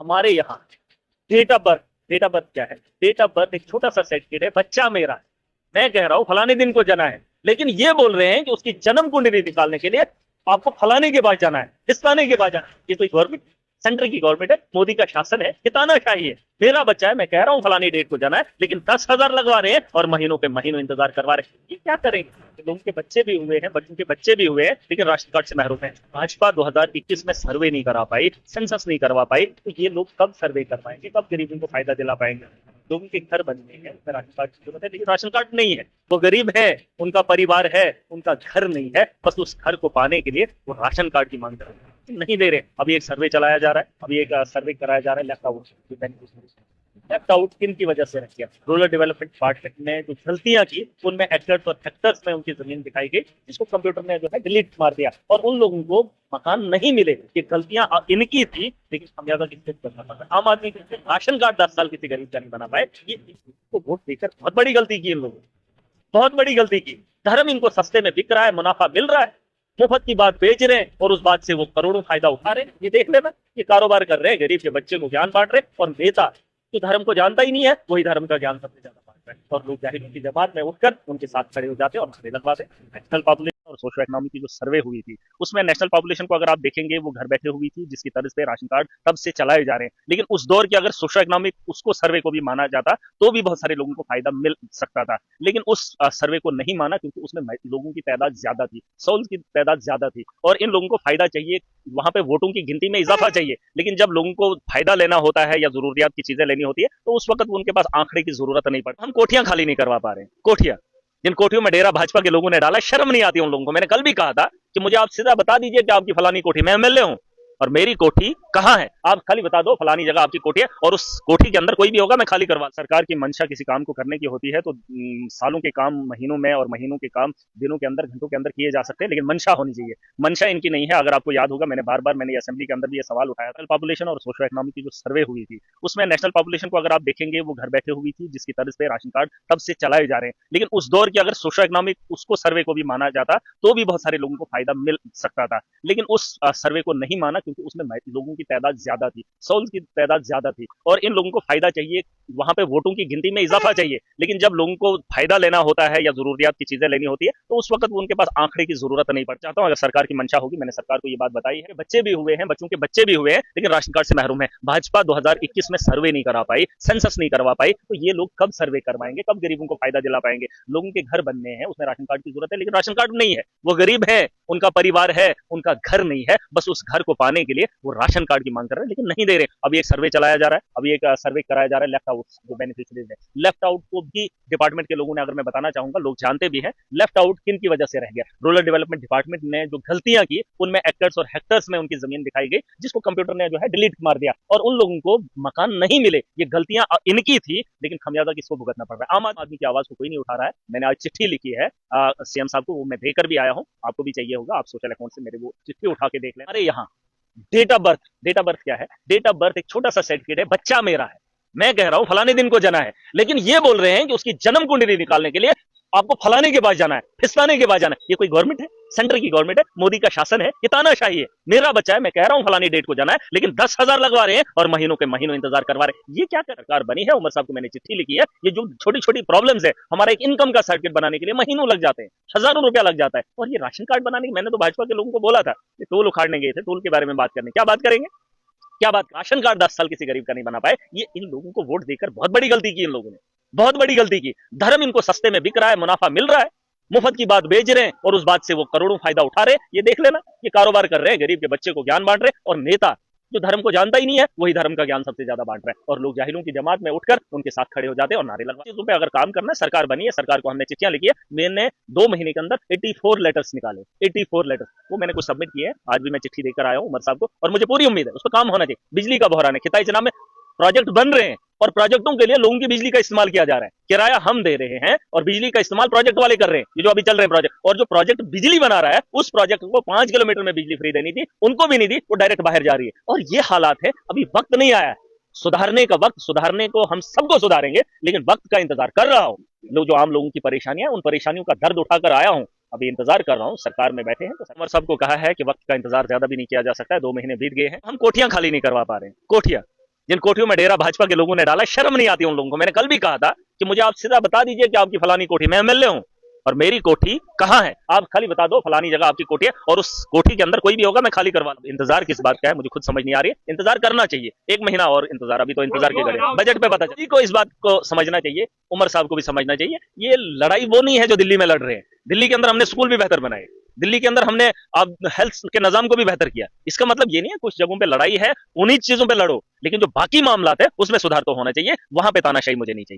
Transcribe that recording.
हमारे यहाँ date of birth क्या है? डेट ऑफ बर्थ एक छोटा सा सर्टिफिकेट है, बच्चा मेरा है, मैं कह रहा हूँ फलाने दिन को जना है, लेकिन ये बोल रहे हैं कि उसकी जन्म कुंडली निकालने के लिए आपको फलाने के पास जाना है, फिस्ताने के पास जाना है। ये कोई गवर्नमेंट, सेंटर की गवर्नमेंट है, मोदी का शासन है, ये तानाशाही है। मेरा बच्चा है, मैं कह रहा हूँ फलानी डेट को जाना है, लेकिन 10,000 लगवा रहे हैं और महीनों पे महीनों इंतजार करवा रहे हैं। ये क्या करेंगे? लोगों के बच्चे भी हुए हैं, बच्चों के बच्चे भी हुए हैं, लेकिन राशन कार्ड से महरूम है। भाजपा 2021 में सर्वे नहीं करा पाई, सेंसस नहीं करवा पाई, तो ये लोग कब सर्वे कर पाएंगे, कब गरीबों को फायदा दिला पाएंगे? लोगों के घर बनने हैं, उसमें राशन कार्ड की जरूरत है, लेकिन राशन कार्ड नहीं है। वो गरीब है, उनका परिवार है, उनका घर नहीं है, बस उस घर को पाने के लिए वो राशन कार्ड की मांग कर रहे हैं, नहीं दे रहे। अभी एक सर्वे चलाया जा रहा है, अभी एक सर्वे कराया जा रहा है, लेफ्ट आउट। लेफ्ट आउट किन की वजह से रख दिया? रूरल डेवलपमेंट डिपार्टमेंट ने जो गलतियां की, उनमें एकड़ और हेक्टर्स में उनकी जमीन दिखाई गई, जिसको कंप्यूटर ने जो है डिलीट मार दिया, और उन लोगों को मकान नहीं मिले। ये गलतियां इनकी थी, लेकिन खामियाजा किससे करना पड़ रहा है? आम आदमी के राशन कार्ड 10 साल किसी गरीब का नहीं बना पाए। ये को वोट देकर बहुत बड़ी गलती की इन लोगों ने, बहुत बड़ी गलती की। धर्म इनको सस्ते में बिक रहा है, मुनाफा मिल रहा है, मुफ्त की बात बेच रहे हैं, और उस बात से वो करोड़ों फायदा उठा रहे हैं। ये देख लेना, ये कारोबार कर रहे हैं, गरीब के बच्चे को ज्ञान बांट रहे हैं, और नेता जो धर्म को जानता ही नहीं है, वही धर्म का ज्ञान सबसे ज्यादा बांट रहा है। और लोग जाहिर की जमात में उठकर उनके साथ खड़े हो जाते हैं और खड़े लगवाते हैं। नेशनल पॉपुलेशन और सोशो इकोनॉमी की जो सर्वे हुई थी, उसमें नेशनल पॉपुलेशन को अगर आप देखेंगे, वो घर बैठे हुई थी, जिसकी तर्ज पे राशन कार्ड तब से चलाए जा रहे हैं। लेकिन उस दौर की अगर सोशो इकोनॉमिक उसको सर्वे को भी माना जाता, तो भी बहुत सारे लोगों को फायदा मिल सकता था। लेकिन उस सर्वे को नहीं माना, क्योंकि उसमें लोगों की तादाद ज्यादा थी, सोल्स की तादाद ज्यादा थी, और इन लोगों को फायदा चाहिए, वहां पे वोटों की गिनती में इजाफा चाहिए। लेकिन जब लोगों को फायदा लेना होता है या जरूरियात की चीजें लेनी होती है, तो उस वक्त उनके पास आंकड़े की जरूरत नहीं पड़ती। हम कोठियां खाली नहीं करवा पा रहे हैं, कोठियां जिन कोठियों में डेरा भाजपा के लोगों ने डाला, शर्म नहीं आती उन लोगों को। मैंने कल भी कहा था कि मुझे आप सीधा बता दीजिए कि आपकी फलानी कोठी, मैं एमएलए हूं और मेरी कोठी कहां है, आप खाली बता दो फलानी जगह आपकी कोठी है, और उस कोठी के अंदर कोई भी होगा, मैं खाली करवा। सरकार की मंशा किसी काम को करने की होती है, तो सालों के काम महीनों में, और महीनों के काम दिनों के अंदर, घंटों के अंदर किए जा सकते हैं, लेकिन मंशा होनी चाहिए। मंशा इनकी नहीं है। अगर आपको याद होगा, मैंने बार बार, मैंने असेंबली के अंदर भी ये सवाल उठाया था। पॉपुलेशन और सोशो इकोनॉमी की जो सर्वे हुई थी, उसमें नेशनल पॉपुलेशन को अगर आप देखेंगे, वो घर बैठे हुई थी, जिसकी तर्ज पे राशन कार्ड तब से चलाए जा रहे हैं। लेकिन उस दौर की अगर सोशो इकोनॉमिक उसको सर्वे को भी माना जाता, तो भी बहुत सारे लोगों को फायदा मिल सकता था। लेकिन उस सर्वे को नहीं माना, क्योंकि उसमें लोगों की तादाद ज्यादा थी, सोल्स की तादाद ज्यादा थी, और इन लोगों को फायदा चाहिए, वहां पे वोटों की गिनती में इजाफा चाहिए। लेकिन जब लोगों को फायदा लेना होता है या जरूरियात की चीजें लेनी होती है, तो उस वक्त उनके पास आंकड़े की जरूरत नहीं पड़। चाहता हूं अगर सरकार की मंशा होगी, मैंने सरकार को ये बात बताई है, बच्चे भी हुए हैं, बच्चों के बच्चे भी हुए हैं, लेकिन राशन कार्ड से महरूम है। भाजपा 2021 में सर्वे नहीं करा पाई, सेंसस नहीं करवा पाई, तो ये लोग कब सर्वे करवाएंगे, कब गरीबों को फायदा दिला पाएंगे? लोगों के घर बनने हैं, उसमें राशन कार्ड की जरूरत है, लेकिन राशन कार्ड नहीं है। वो गरीब है, उनका परिवार है, उनका घर नहीं है, बस उस घर को पाने के लिए वो राशन कार्ड की मांग कर रहे हैं, लेकिन नहीं दे रहे। अभी एक सर्वे चलाया जा रहा है, अभी एक सर्वे कराया जा रहा है, लेफ्ट आउट जो बेनिफिशियरीज है। लेफ्ट आउट को भी डिपार्टमेंट के लोगों ने, अगर मैं बताना चाहूंगा, लोग जानते भी हैं, लेफ्ट आउट किन की वजह से रह गया। रूरल डेवलपमेंट डिपार्टमेंट ने जो गलतियां की, उनमें एकर्स और हेक्टर्स में उनकी जमीन दिखाई गई, जिसको कंप्यूटर ने जो है डिलीट मार दिया, और उन लोगों को मकान नहीं मिले। ये गलतियां इनकी थी, लेकिन खमियाजा किसको भुगतना पड़ रहा है? आम आदमी की आवाज को कोई नहीं उठा रहा है। मैंने आज चिट्ठी लिखी है सीएम साहब को, वो मैं देकर भी आया हूँ, आपको भी चाहिए होगा, आप सोशल अकाउंट से मेरे वो चिट्ठी उठा के देख लें। अरे यहाँ डेट ऑफ बर्थ क्या है? डेट ऑफ बर्थ एक छोटा सा सर्टिफिकेट है, बच्चा मेरा है, मैं कह रहा हूं फलाने दिन को जना है, लेकिन ये बोल रहे हैं कि उसकी जन्म कुंडली निकालने के लिए आपको फलाने के पास जाना है, फिस्ताने के पास जाना है। ये कोई गवर्नमेंट है? सेंटर की गवर्नमेंट है, मोदी का शासन है, ये तानाशाही है। मेरा बच्चा है, मैं कह रहा हूं फलानी डेट को जाना है, लेकिन 10,000 लगवा रहे हैं और महीनों के महीनों इंतजार करवा रहे हैं। ये क्या सरकार बनी है? उमर साहब को मैंने चिट्ठी लिखी है। ये जो छोटी छोटी प्रॉब्लम्स है, हमारा एक इनकम का सर्टिफिकेट बनाने के लिए महीनों लग जाते हैं, हजारों रुपया लग जाता है, और ये राशन कार्ड बनाने की, मैंने तो भाजपा के लोगों को बोला था, ये टोल उखाड़ने गए थे, टोल के बारे में बात करने, क्या बात करेंगे? क्या बात? राशन कार्ड 10 साल किसी गरीब का नहीं बना पाए। ये इन लोगों को वोट देकर बहुत बड़ी गलती की इन लोगों ने, बहुत बड़ी गलती की। धर्म इनको सस्ते में बिक रहा है, मुनाफा मिल रहा है, मुफ्त की बात बेच रहे हैं, और उस बात से वो करोड़ों फायदा उठा रहे हैं। ये देख लेना, ये कारोबार कर रहे हैं, गरीब के बच्चे को ज्ञान बांट रहे हैं, और नेता जो धर्म को जानता ही नहीं है, वही धर्म का ज्ञान सबसे ज्यादा बांट रहा है। और लोग जाहिलों की जमात में उठकर उनके साथ खड़े हो जाते हैं और नारे लगवाते हैं। चीजों पे अगर काम करना है, सरकार बनी है, सरकार को हमने चिट्ठियां लिखी है। मैंने 2 महीने के अंदर 84 लेटर्स निकाले, 84 लेटर्स, वो मैंने कुछ सबमिट किए हैं। आज भी मैं चिट्ठी देकर आया हूँ उमर साहब को, और मुझे पूरी उम्मीद है उस पर काम होना चाहिए। बिजली का बहरान है, खिताई जनाब में प्रोजेक्ट बन रहे हैं, और प्रोजेक्टों के लिए लोगों की बिजली का इस्तेमाल किया जा रहा है, किराया हम दे रहे हैं, और बिजली का इस्तेमाल प्रोजेक्ट वाले कर रहे हैं, ये जो अभी चल रहे हैं प्रोजेक्ट। और जो प्रोजेक्ट बिजली बना रहा है, उस प्रोजेक्ट को 5 किलोमीटर में बिजली फ्री देनी थी, उनको भी नहीं दी, वो डायरेक्ट बाहर जा रही है। और ये हालात है, अभी वक्त नहीं आया है सुधारने का। वक्त सुधारने को हम सबको सुधारेंगे, लेकिन वक्त का इंतजार कर रहा हूँ। लोग जो आम लोगों की परेशानियां, उन परेशानियों का दर्द उठाकर आया हूँ, अभी इंतजार कर रहा हूँ। सरकार में बैठे हैं, तो उमर साहब को कहा है कि वक्त का इंतजार ज्यादा भी नहीं किया जा सकता है, 2 महीने बीत गए हैं, हम कोठियां खाली नहीं करवा पा रहे हैं, कोठियां। जिन कोठियों में डेरा भाजपा के लोगों ने डाला, शर्म नहीं आती उन लोगों को। मैंने कल भी कहा था कि मुझे आप सीधा बता दीजिए कि आपकी फलानी कोठी, मैं एमएलए हूं और मेरी कोठी कहां है, आप खाली बता दो फलानी जगह आपकी कोठी है, और उस कोठी के अंदर कोई भी होगा मैं खाली करवा दूं। इंतजार किस बात का है मुझे खुद समझ नहीं आ रही है। इंतजार करना चाहिए 1 महीना और इंतजार, अभी तो इंतजार के करे, बजट पे पता चले को इस बात को समझना चाहिए, उमर साहब को भी समझना चाहिए। ये लड़ाई वो नहीं है जो दिल्ली में लड़ रहे हैं। दिल्ली के अंदर हमने स्कूल भी बेहतर बनाए, दिल्ली के अंदर हमने अब हेल्थ के निजाम को भी बेहतर किया। इसका मतलब ये नहीं है कुछ जगहों पे लड़ाई है उन्हीं चीजों पे लड़ो, लेकिन जो बाकी मामला है उसमें सुधार तो होना चाहिए, वहां पे तानाशाही मुझे नहीं चाहिए।